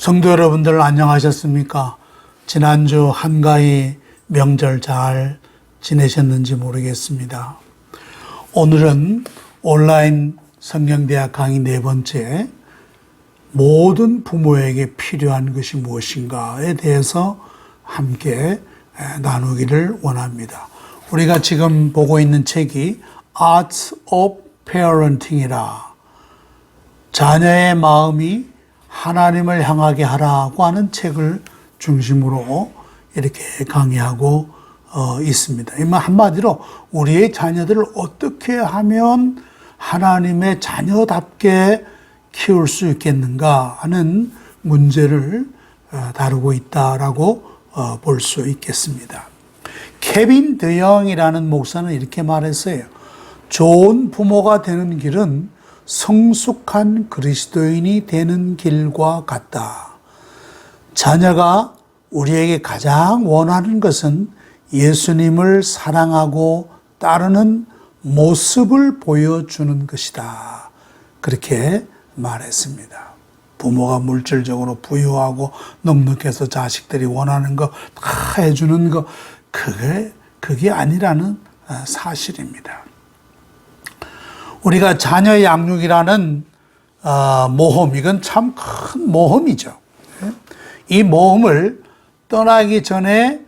성도 여러분들 안녕하셨습니까? 지난주 한가위 명절 잘 지내셨는지 모르겠습니다. 오늘은 온라인 성경대학 강의 4번째 모든 부모에게 필요한 것이 무엇인가에 대해서 함께 나누기를 원합니다. 우리가 지금 보고 있는 책이 Arts of Parenting이라 자녀의 마음이 하나님을 향하게 하라고 하는 책을 중심으로 이렇게 강의하고 있습니다. 한마디로 우리의 자녀들을 어떻게 하면 하나님의 자녀답게 키울 수 있겠는가 하는 문제를 다루고 있다라고 볼 수 있겠습니다. 케빈 드영이라는 목사는 이렇게 말했어요. 좋은 부모가 되는 길은 성숙한 그리스도인이 되는 길과 같다. 자녀가 우리에게 가장 원하는 것은 예수님을 사랑하고 따르는 모습을 보여주는 것이다. 그렇게 말했습니다. 부모가 물질적으로 부유하고 넉넉해서 자식들이 원하는 거 다 해주는 거 그게 아니라는 사실입니다. 우리가 자녀 양육이라는 모험, 이건 참 큰 모험이죠. 이 모험을 떠나기 전에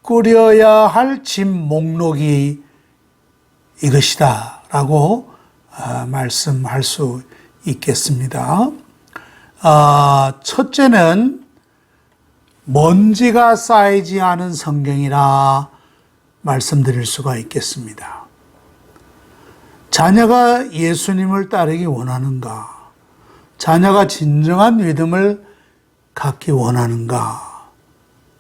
꾸려야 할 집 목록이 이것이다 라고 말씀할 수 있겠습니다. 첫째는 먼지가 쌓이지 않은 성경이라 말씀드릴 수가 있겠습니다. 자녀가 예수님을 따르기 원하는가? 자녀가 진정한 믿음을 갖기 원하는가?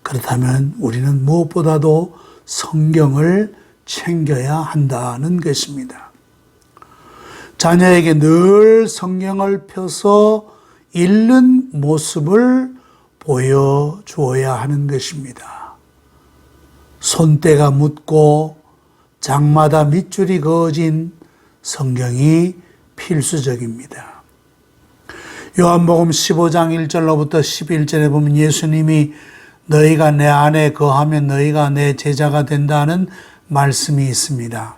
그렇다면 우리는 무엇보다도 성경을 챙겨야 한다는 것입니다. 자녀에게 늘 성경을 펴서 읽는 모습을 보여주어야 하는 것입니다. 손때가 묻고 장마다 밑줄이 그어진 성경이 필수적입니다. 요한복음 15장 1절로부터 11절에 보면 예수님이 너희가 내 안에 거하면 너희가 내 제자가 된다는 말씀이 있습니다.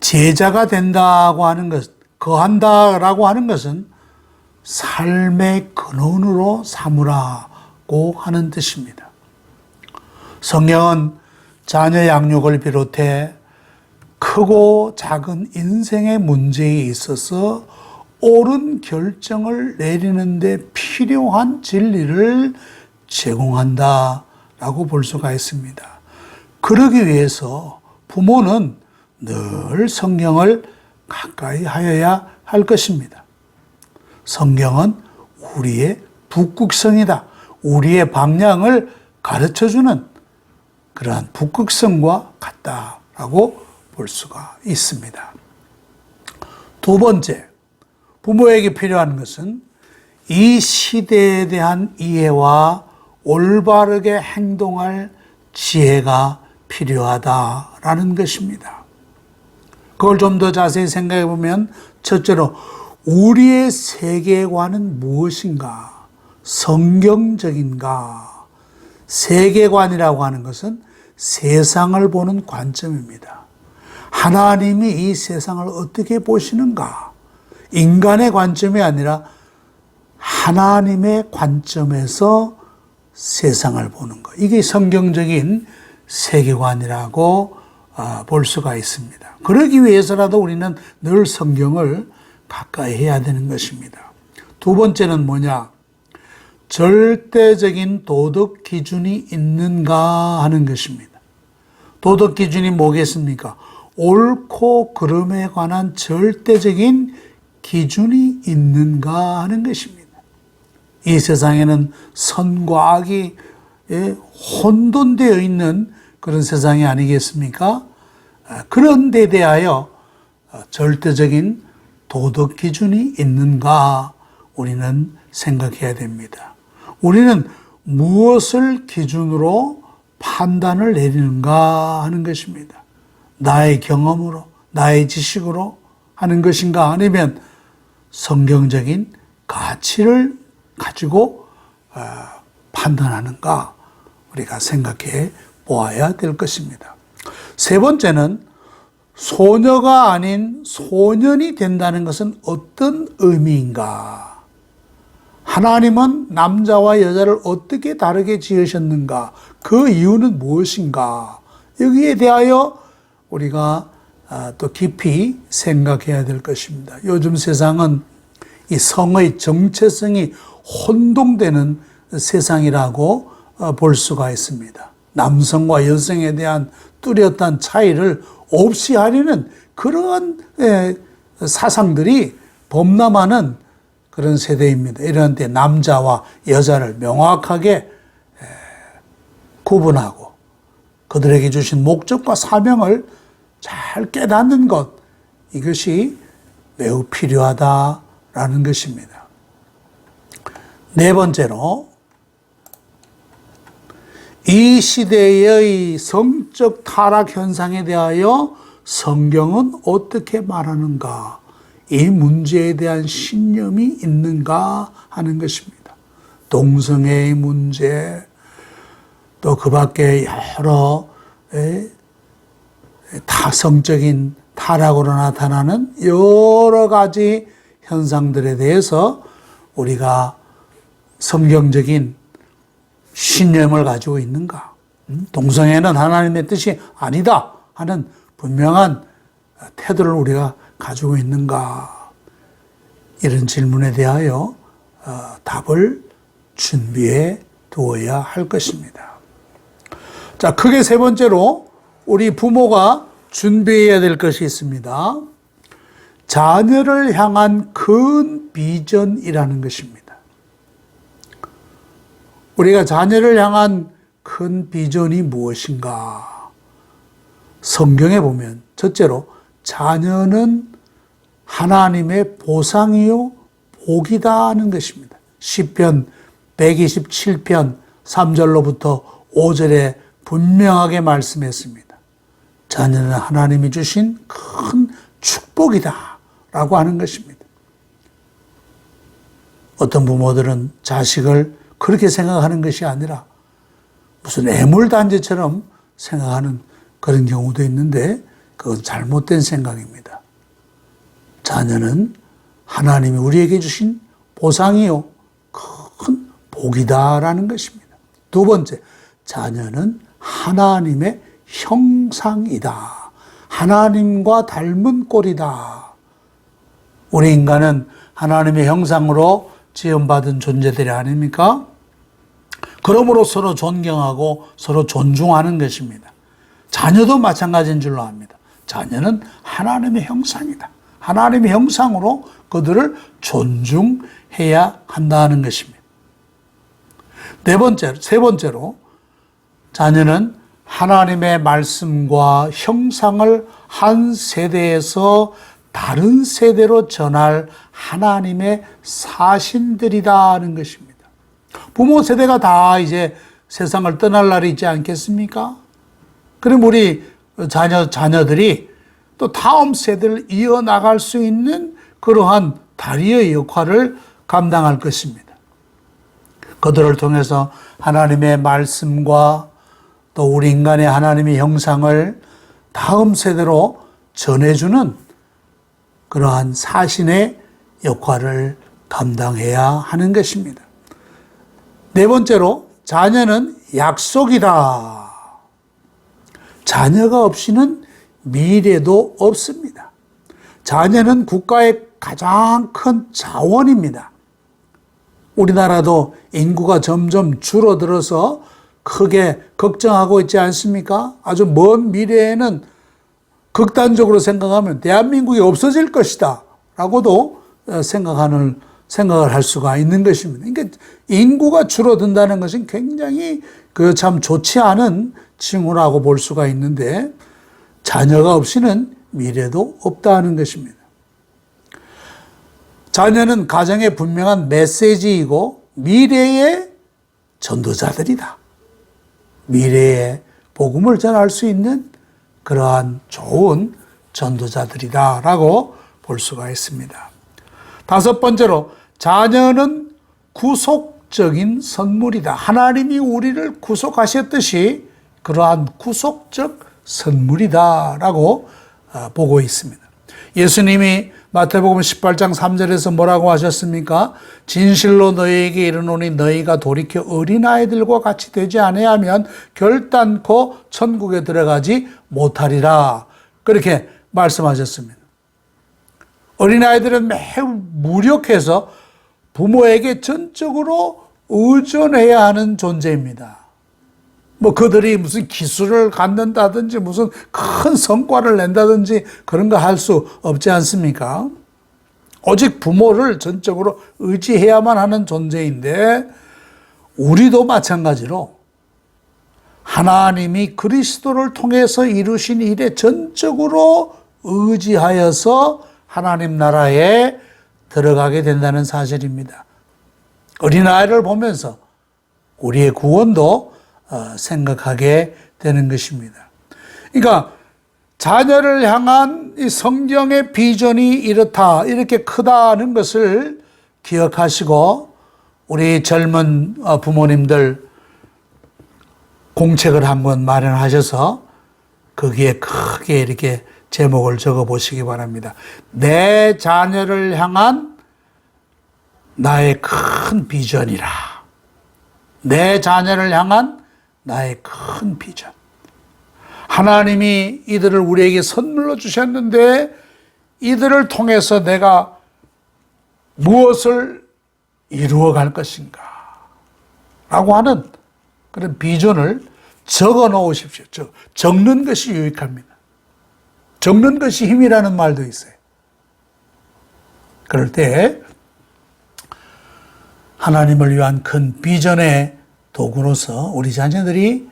제자가 된다고 하는 것, 거한다라고 하는 것은 삶의 근원으로 삼으라고 하는 뜻입니다. 성경은 자녀 양육을 비롯해 크고 작은 인생의 문제에 있어서 옳은 결정을 내리는 데 필요한 진리를 제공한다라고 볼 수가 있습니다. 그러기 위해서 부모는 늘 성경을 가까이 하여야 할 것입니다. 성경은 우리의 북극성이다. 우리의 방향을 가르쳐주는 그러한 북극성과 같다라고 볼 수가 있습니다. 두 번째, 부모에게 필요한 것은 이 시대에 대한 이해와 올바르게 행동할 지혜가 필요하다라는 것입니다. 그걸 좀 더 자세히 생각해 보면 첫째로 우리의 세계관은 무엇인가? 성경적인가? 세계관이라고 하는 것은 세상을 보는 관점입니다. 하나님이 이 세상을 어떻게 보시는가? 인간의 관점이 아니라 하나님의 관점에서 세상을 보는 것. 이게 성경적인 세계관이라고 볼 수가 있습니다. 그러기 위해서라도 우리는 늘 성경을 가까이 해야 되는 것입니다. 두 번째는 뭐냐? 절대적인 도덕 기준이 있는가 하는 것입니다. 도덕 기준이 뭐겠습니까? 옳고 그름에 관한 절대적인 기준이 있는가 하는 것입니다. 이 세상에는 선과 악이 혼돈되어 있는 그런 세상이 아니겠습니까? 그런 데 대하여 절대적인 도덕 기준이 있는가 우리는 생각해야 됩니다. 우리는 무엇을 기준으로 판단을 내리는가 하는 것입니다. 나의 경험으로, 나의 지식으로 하는 것인가 아니면 성경적인 가치를 가지고 판단하는가 우리가 생각해 보아야 될 것입니다. 세 번째는 소녀가 아닌 소년이 된다는 것은 어떤 의미인가? 하나님은 남자와 여자를 어떻게 다르게 지으셨는가? 그 이유는 무엇인가? 여기에 대하여 우리가 또 깊이 생각해야 될 것입니다. 요즘 세상은 이 성의 정체성이 혼동되는 세상이라고 볼 수가 있습니다. 남성과 여성에 대한 뚜렷한 차이를 없이 하려는 그런 사상들이 범람하는 그런 세대입니다. 이런 때 남자와 여자를 명확하게 구분하고 그들에게 주신 목적과 사명을 잘 깨닫는 것, 이것이 매우 필요하다라는 것입니다. 네 번째로 이 시대의 성적 타락 현상에 대하여 성경은 어떻게 말하는가? 이 문제에 대한 신념이 있는가 하는 것입니다. 동성애의 문제, 또 그 밖에 여러 타성적인 타락으로 나타나는 여러 가지 현상들에 대해서 우리가 성경적인 신념을 가지고 있는가? 동성애는 하나님의 뜻이 아니다 하는 분명한 태도를 우리가 가지고 있는가? 이런 질문에 대하여 답을 준비해 두어야 할 것입니다. 자, 크게 세 번째로 우리 부모가 준비해야 될 것이 있습니다. 자녀를 향한 큰 비전이라는 것입니다. 우리가 자녀를 향한 큰 비전이 무엇인가? 성경에 보면 첫째로 자녀는 하나님의 보상이요 복이다 하는 것입니다. 시편 127편 3절로부터 5절에 분명하게 말씀했습니다. 자녀는 하나님이 주신 큰 축복이다 라고 하는 것입니다. 어떤 부모들은 자식을 그렇게 생각하는 것이 아니라 무슨 애물단지처럼 생각하는 그런 경우도 있는데 그건 잘못된 생각입니다. 자녀는 하나님이 우리에게 주신 보상이요 큰 복이다라는 것입니다. 두 번째, 자녀는 하나님의 형상이다. 하나님과 닮은 꼴이다. 우리 인간은 하나님의 형상으로 지음받은 존재들이 아닙니까? 그러므로 서로 존경하고 서로 존중하는 것입니다. 자녀도 마찬가지인 줄로 압니다. 자녀는 하나님의 형상이다. 하나님의 형상으로 그들을 존중해야 한다는 것입니다. 세 번째로 자녀는 하나님의 말씀과 형상을 한 세대에서 다른 세대로 전할 하나님의 사신들이다 하는 것입니다. 부모 세대가 다 이제 세상을 떠날 날이 있지 않겠습니까? 그럼 우리 자녀들이 또 다음 세대를 이어나갈 수 있는 그러한 다리의 역할을 감당할 것입니다. 그들을 통해서 하나님의 말씀과 또 우리 인간의 하나님의 형상을 다음 세대로 전해주는 그러한 사신의 역할을 감당해야 하는 것입니다. 네 번째로 자녀는 약속이다. 자녀가 없이는 미래도 없습니다. 자녀는 국가의 가장 큰 자원입니다. 우리나라도 인구가 점점 줄어들어서 크게 걱정하고 있지 않습니까? 아주 먼 미래에는 극단적으로 생각하면 대한민국이 없어질 것이다 라고도 생각을 할 수가 있는 것입니다. 그러니까 인구가 줄어든다는 것은 굉장히 참 좋지 않은 징후라고 볼 수가 있는데 자녀가 없이는 미래도 없다는 것입니다. 자녀는 가정의 분명한 메시지이고 미래의 전도자들이다. 미래의 복음을 전할 수 있는 그러한 좋은 전도자들이다 라고 볼 수가 있습니다. 다섯 번째로 자녀는 구속 구속적인 선물이다. 하나님이 우리를 구속하셨듯이 그러한 구속적 선물이다라고 보고 있습니다. 예수님이 마태복음 18장 3절에서 뭐라고 하셨습니까? 진실로 너희에게 이르노니 너희가 돌이켜 어린아이들과 같이 되지 아니하면 결단코 천국에 들어가지 못하리라. 그렇게 말씀하셨습니다. 어린아이들은 매우 무력해서 부모에게 전적으로 의존해야 하는 존재입니다. 그들이 무슨 기술을 갖는다든지 무슨 큰 성과를 낸다든지 그런 거 할 수 없지 않습니까? 오직 부모를 전적으로 의지해야만 하는 존재인데 우리도 마찬가지로 하나님이 그리스도를 통해서 이루신 일에 전적으로 의지하여서 하나님 나라에 들어가게 된다는 사실입니다. 어린아이를 보면서 우리의 구원도 생각하게 되는 것입니다. 그러니까 자녀를 향한 이 성경의 비전이 이렇다, 이렇게 크다는 것을 기억하시고 우리 젊은 부모님들 공책을 한번 마련하셔서 거기에 크게 이렇게 제목을 적어 보시기 바랍니다. 내 자녀를 향한 나의 큰 비전이라. 내 자녀를 향한 나의 큰 비전. 하나님이 이들을 우리에게 선물로 주셨는데 이들을 통해서 내가 무엇을 이루어 갈 것인가 라고 하는 그런 비전을 적어 놓으십시오. 적는 것이 유익합니다. 적는 것이 힘이라는 말도 있어요. 그럴 때 하나님을 위한 큰 비전의 도구로서 우리 자녀들이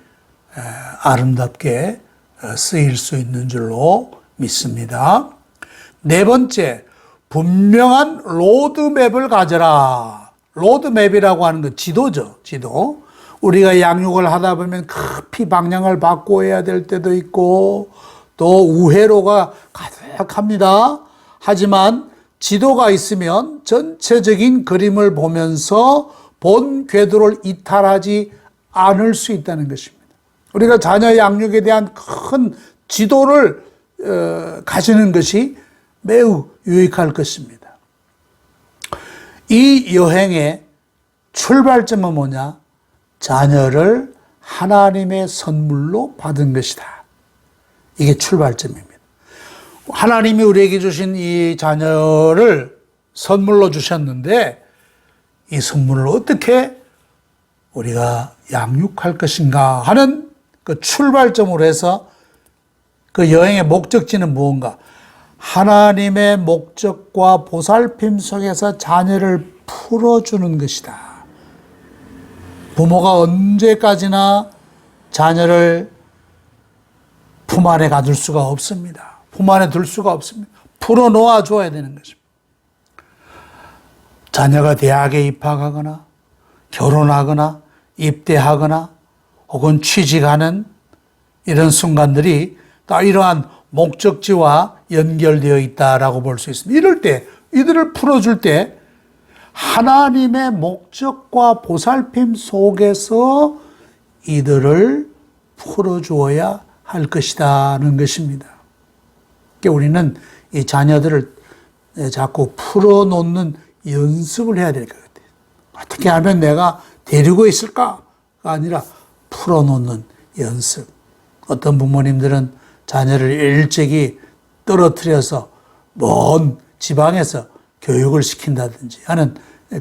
아름답게 쓰일 수 있는 줄로 믿습니다. 네 번째, 분명한 로드맵을 가져라. 로드맵이라고 하는 건 지도죠. 지도. 우리가 양육을 하다 보면 급히 방향을 바꿔야 될 때도 있고 또 우회로가 가득합니다. 하지만 지도가 있으면 전체적인 그림을 보면서 본 궤도를 이탈하지 않을 수 있다는 것입니다. 우리가 자녀 양육에 대한 큰 지도를 가지는 것이 매우 유익할 것입니다. 이 여행의 출발점은 뭐냐? 자녀를 하나님의 선물로 받은 것이다. 이게 출발점입니다. 하나님이 우리에게 주신 이 자녀를 선물로 주셨는데 이 선물을 어떻게 우리가 양육할 것인가 하는 그 출발점으로 해서 그 여행의 목적지는 무언가? 하나님의 목적과 보살핌 속에서 자녀를 풀어주는 것이다. 부모가 언제까지나 자녀를 품 안에 가둘 수가 없습니다. 품 안에 둘 수가 없습니다. 풀어놓아 줘야 되는 것입니다. 자녀가 대학에 입학하거나 결혼하거나 입대하거나 혹은 취직하는 이런 순간들이 다 이러한 목적지와 연결되어 있다라고 볼 수 있습니다. 이럴 때 이들을 풀어줄 때 하나님의 목적과 보살핌 속에서 이들을 풀어주어야 할 것이라는 것입니다. 그러니까 우리는 이 자녀들을 자꾸 풀어놓는 연습을 해야 될 것 같아요. 어떻게 하면 내가 데리고 있을까가 아니라 풀어놓는 연습. 어떤 부모님들은 자녀를 일찍이 떨어뜨려서 먼 지방에서 교육을 시킨다든지 하는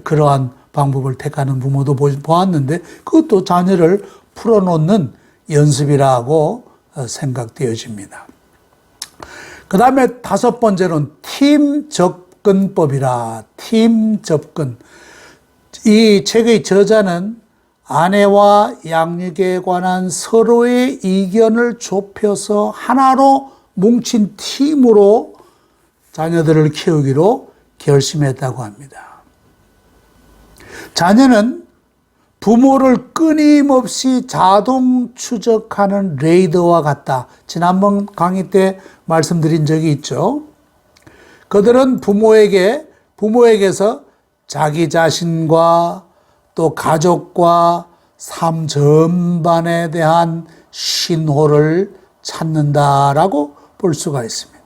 그러한 방법을 택하는 부모도 보았는데 그것도 자녀를 풀어놓는 연습이라고 생각되어집니다. 그 다음에 다섯 번째는 팀 접근법이라. 팀 접근. 이 책의 저자는 아내와 양육에 관한 서로의 의견을 좁혀서 하나로 뭉친 팀으로 자녀들을 키우기로 결심했다고 합니다. 자녀는 부모를 끊임없이 자동 추적하는 레이더와 같다. 지난번 강의 때 말씀드린 적이 있죠. 그들은 부모에게서 자기 자신과 또 가족과 삶 전반에 대한 신호를 찾는다라고 볼 수가 있습니다.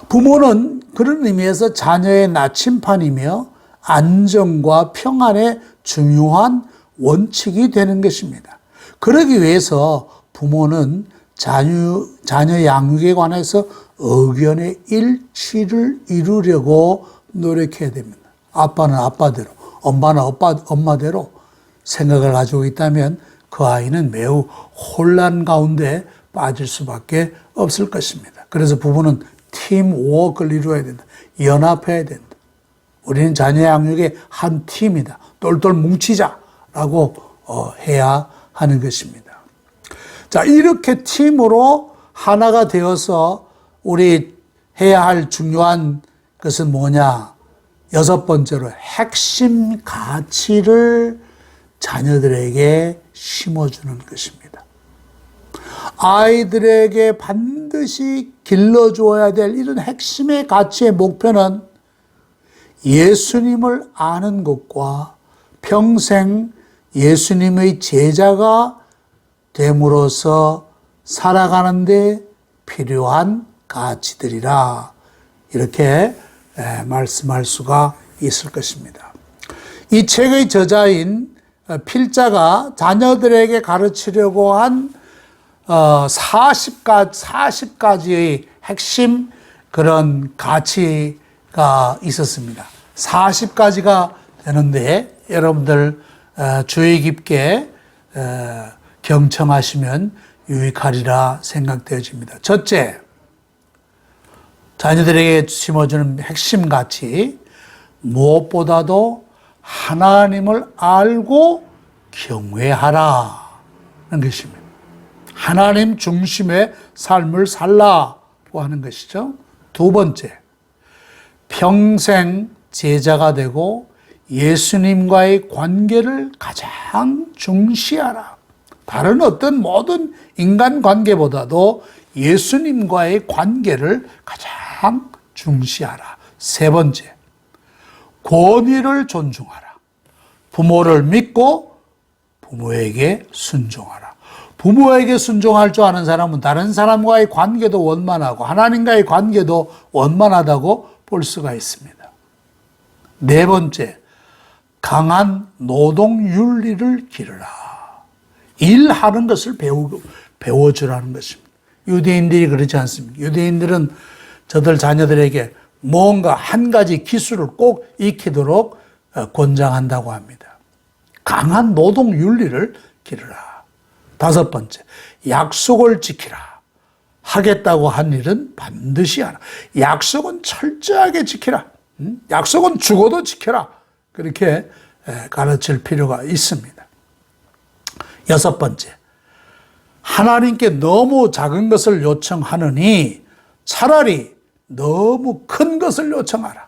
부모는 그런 의미에서 자녀의 나침판이며 안정과 평안의 중요한 원칙이 되는 것입니다. 그러기 위해서 부모는 자녀 양육에 관해서 의견의 일치를 이루려고 노력해야 됩니다. 아빠는 아빠대로, 엄마는 엄마대로 생각을 가지고 있다면 그 아이는 매우 혼란 가운데 빠질 수밖에 없을 것입니다. 그래서 부부는 팀워크를 이루어야 된다. 연합해야 된다. 우리는 자녀 양육의 한 팀이다. 똘똘 뭉치자라고 해야 하는 것입니다. 자, 이렇게 팀으로 하나가 되어서 우리 해야 할 중요한 것은 뭐냐? 6번째로 핵심 가치를 자녀들에게 심어주는 것입니다. 아이들에게 반드시 길러주어야 될 이런 핵심의 가치의 목표는 예수님을 아는 것과 평생 예수님의 제자가 됨으로써 살아가는 데 필요한 가치들이라 이렇게 말씀할 수가 있을 것입니다. 이 책의 저자인 필자가 자녀들에게 가르치려고 한 40가지의 핵심 그런 가치가 있었습니다. 40가지가 되는데 여러분들 주의 깊게 경청하시면 유익하리라 생각되어집니다. 첫째, 자녀들에게 심어주는 핵심 가치, 무엇보다도 하나님을 알고 경외하라는 것입니다. 하나님 중심의 삶을 살라고 하는 것이죠. 두 번째, 평생 제자가 되고 예수님과의 관계를 가장 중시하라. 다른 어떤 모든 인간관계보다도 예수님과의 관계를 가장 중시하라. 세 번째, 권위를 존중하라. 부모를 믿고 부모에게 순종하라. 부모에게 순종할 줄 아는 사람은 다른 사람과의 관계도 원만하고 하나님과의 관계도 원만하다고 볼 수가 있습니다. 네 번째, 강한 노동윤리를 기르라. 일하는 것을 배워주라는 것입니다. 유대인들이 그렇지 않습니까? 유대인들은 저들 자녀들에게 뭔가 한 가지 기술을 꼭 익히도록 권장한다고 합니다. 강한 노동윤리를 기르라. 다섯 번째, 약속을 지키라. 하겠다고 한 일은 반드시 하라. 약속은 철저하게 지키라. 약속은 죽어도 지켜라. 그렇게 가르칠 필요가 있습니다. 여섯 번째, 하나님께 너무 작은 것을 요청하느니 차라리 너무 큰 것을 요청하라.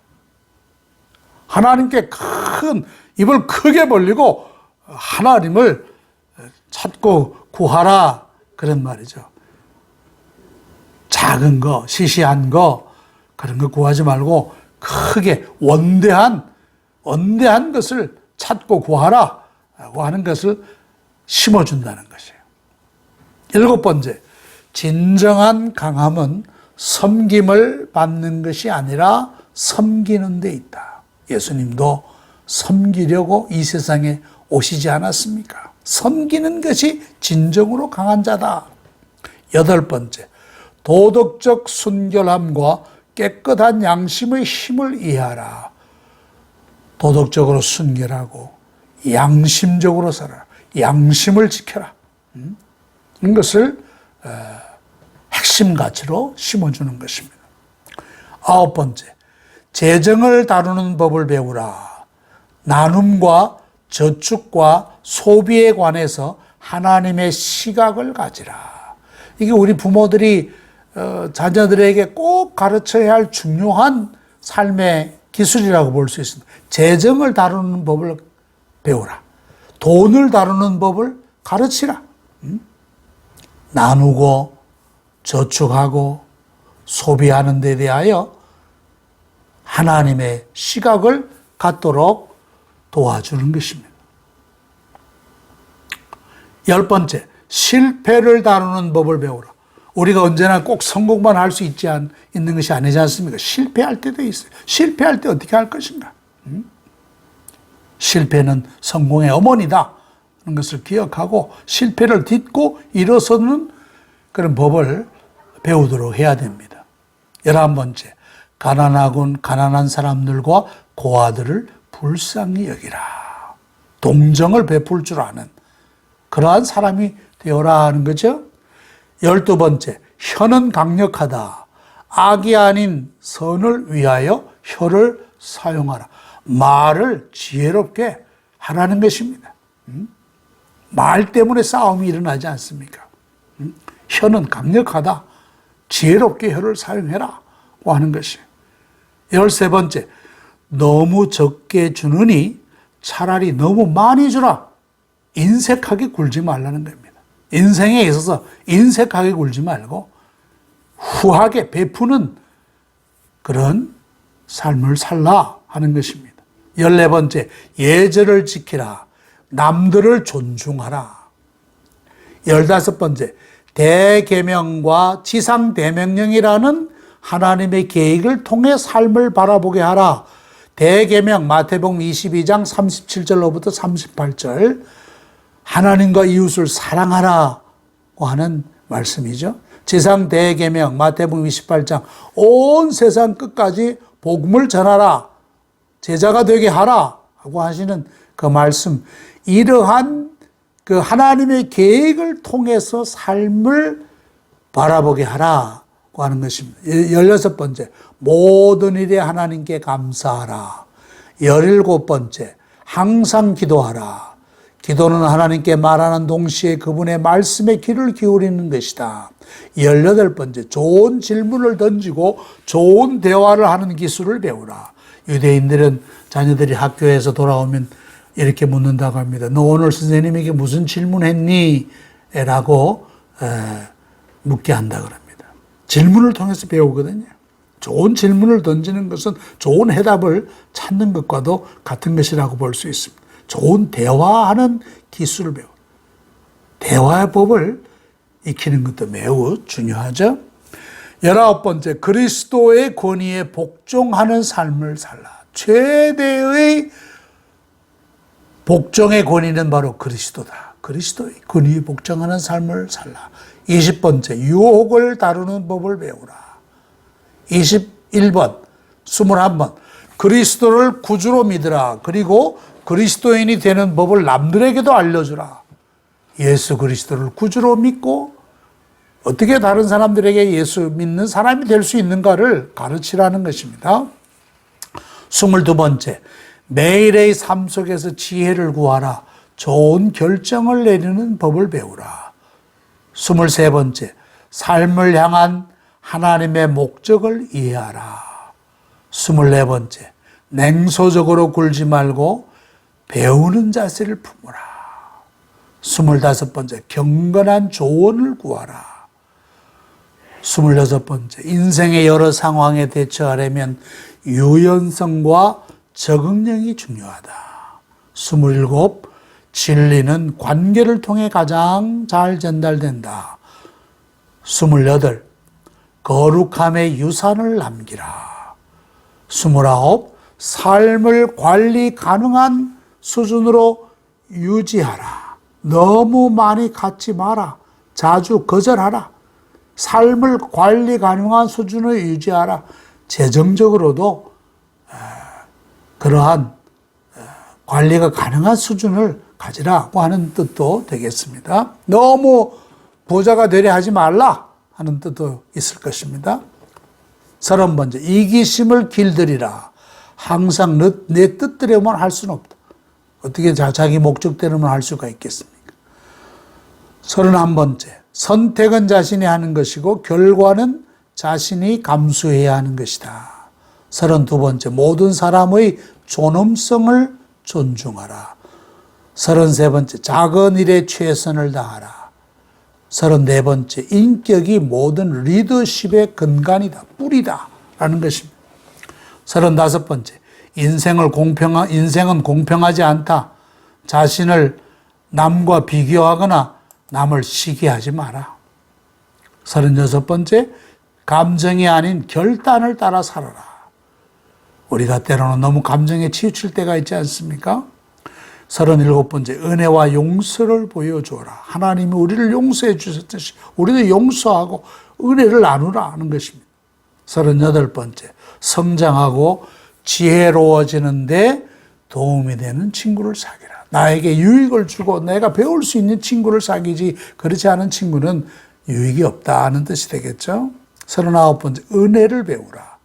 하나님께 큰 입을 크게 벌리고 하나님을 찾고 구하라. 그런 말이죠. 작은 거, 시시한 거, 그런 거 구하지 말고 크게 원대한 것을 찾고 구하라. 라고 하는 것을 심어준다는 것이에요. 일곱 번째, 진정한 강함은 섬김을 받는 것이 아니라 섬기는 데 있다. 예수님도 섬기려고 이 세상에 오시지 않았습니까? 섬기는 것이 진정으로 강한 자다. 여덟 번째, 도덕적 순결함과 깨끗한 양심의 힘을 이해하라. 도덕적으로 순결하고 양심적으로 살아라. 양심을 지켜라. 이것을 핵심 가치로 심어주는 것입니다. 아홉 번째, 재정을 다루는 법을 배우라. 나눔과 저축과 소비에 관해서 하나님의 시각을 가지라. 이게 우리 부모들이 자녀들에게 꼭 가르쳐야 할 중요한 삶의 기술이라고 볼 수 있습니다. 재정을 다루는 법을 배우라. 돈을 다루는 법을 가르치라. 나누고 저축하고 소비하는 데 대하여 하나님의 시각을 갖도록 도와주는 것입니다. 10번째, 실패를 다루는 법을 배우라. 우리가 언제나 꼭 성공만 할 수 있는 것이 아니지 않습니까? 실패할 때도 있어요. 실패할 때 어떻게 할 것인가? 실패는 성공의 어머니다 하는 것을 기억하고 실패를 딛고 일어서는 그런 법을 배우도록 해야 됩니다. 11번째, 가난한 사람들과 고아들을 불쌍히 여기라. 동정을 베풀 줄 아는 그러한 사람이 되어라 하는 거죠. 12번째, 혀는 강력하다. 악이 아닌 선을 위하여 혀를 사용하라. 말을 지혜롭게 하라는 것입니다. 말 때문에 싸움이 일어나지 않습니까? 혀는 강력하다. 지혜롭게 혀를 사용해라 하는 것이에요. 13번째, 너무 적게 주느니 차라리 너무 많이 주라. 인색하게 굴지 말라는 겁니다. 인생에 있어서 인색하게 굴지 말고 후하게 베푸는 그런 삶을 살라 하는 것입니다. 14번째, 예절을 지키라. 남들을 존중하라. 15번째, 대계명과 지상대명령이라는 하나님의 계획을 통해 삶을 바라보게 하라. 대계명 마태복음 22장 37절로부터 38절, 하나님과 이웃을 사랑하라고 하는 말씀이죠. 지상 대계명 마태복음 28장 온 세상 끝까지 복음을 전하라. 제자가 되게 하라 하고 하시는 그 말씀, 이러한 그 하나님의 계획을 통해서 삶을 바라보게 하라고 하는 것입니다. 16번째, 모든 일에 하나님께 감사하라. 17번째, 항상 기도하라. 기도는 하나님께 말하는 동시에 그분의 말씀에 귀를 기울이는 것이다. 18번째, 좋은 질문을 던지고 좋은 대화를 하는 기술을 배우라. 유대인들은 자녀들이 학교에서 돌아오면 이렇게 묻는다고 합니다. 너 오늘 선생님에게 무슨 질문했니? 라고 묻게 한다고 합니다. 질문을 통해서 배우거든요. 좋은 질문을 던지는 것은 좋은 해답을 찾는 것과도 같은 것이라고 볼 수 있습니다. 좋은 대화하는 기술을 배워. 대화의 법을 익히는 것도 매우 중요하죠. 19번째, 그리스도의 권위에 복종하는 삶을 살라. 최대의 복종의 권위는 바로 그리스도다. 그리스도의 권위에 복종하는 삶을 살라. 20번째, 유혹을 다루는 법을 배우라. 21번, 21번, 그리스도를 구주로 믿으라. 그리고 그리스도인이 되는 법을 남들에게도 알려주라. 예수 그리스도를 구주로 믿고 어떻게 다른 사람들에게 예수 믿는 사람이 될 수 있는가를 가르치라는 것입니다. 22번째, 매일의 삶 속에서 지혜를 구하라. 좋은 결정을 내리는 법을 배우라. 23번째, 삶을 향한 하나님의 목적을 이해하라. 24번째, 냉소적으로 굴지 말고 배우는 자세를 품어라. 25번째, 경건한 조언을 구하라. 26번째, 인생의 여러 상황에 대처하려면 유연성과 적응력이 중요하다. 27, 진리는 관계를 통해 가장 잘 전달된다. 28, 거룩함의 유산을 남기라. 29, 삶을 관리 가능한 수준으로 유지하라. 너무 많이 갖지 마라. 자주 거절하라. 삶을 관리 가능한 수준을 유지하라. 재정적으로도 그러한 관리가 가능한 수준을 가지라고 하는 뜻도 되겠습니다. 너무 부자가 되려 하지 말라 하는 뜻도 있을 것입니다. 30번째, 이기심을 길들이라. 항상 내 뜻대로만 할 수는 없다. 어떻게 자기 목적대로만 할 수가 있겠습니까? 31번째, 선택은 자신이 하는 것이고 결과는 자신이 감수해야 하는 것이다. 32번째, 모든 사람의 존엄성을 존중하라. 33번째, 작은 일에 최선을 다하라. 34번째, 인격이 모든 리더십의 근간이다, 뿌리다 라는 것입니다. 35번째, 인생은 공평하지 않다. 자신을 남과 비교하거나 남을 시기하지 마라. 36번째, 감정이 아닌 결단을 따라 살아라. 우리가 때로는 너무 감정에 치우칠 때가 있지 않습니까? 37번째, 은혜와 용서를 보여주어라. 하나님이 우리를 용서해 주셨듯이 우리도 용서하고 은혜를 나누라 하는 것입니다. 38번째, 성장하고 지혜로워지는데 도움이 되는 친구를 사귀라. 나에게 유익을 주고 내가 배울 수 있는 친구를 사귀지, 그렇지 않은 친구는 유익이 없다는 뜻이 되겠죠. 39번째, 은혜를 배우라.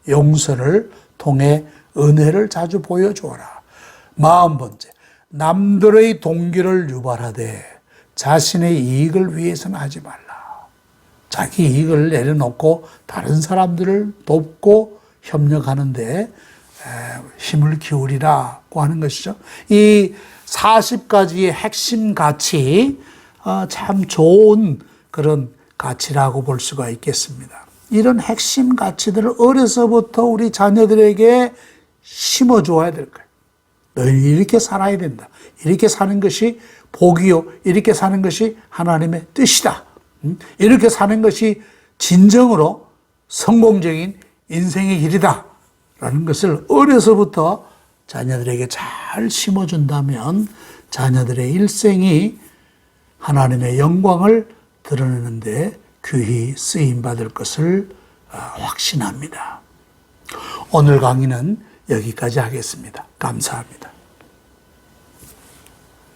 용서를 통해 은혜를 자주 보여주어라. 40번째, 남들의 동기를 유발하되 자신의 이익을 위해서는 하지 말라. 자기 이익을 내려놓고 다른 사람들을 돕고 협력하는데 힘을 기울이라고 하는 것이죠. 이 40가지의 핵심 가치, 참 좋은 그런 가치라고 볼 수가 있겠습니다. 이런 핵심 가치들을 어려서부터 우리 자녀들에게 심어줘야 될 거예요. 너희는 이렇게 살아야 된다. 이렇게 사는 것이 복이요. 이렇게 사는 것이 하나님의 뜻이다. 이렇게 사는 것이 진정으로 성공적인 인생의 길이다. 라는 것을 어려서부터 자녀들에게 잘 심어준다면 자녀들의 일생이 하나님의 영광을 드러내는데 귀히 쓰임받을 것을 확신합니다. 오늘 강의는 여기까지 하겠습니다. 감사합니다.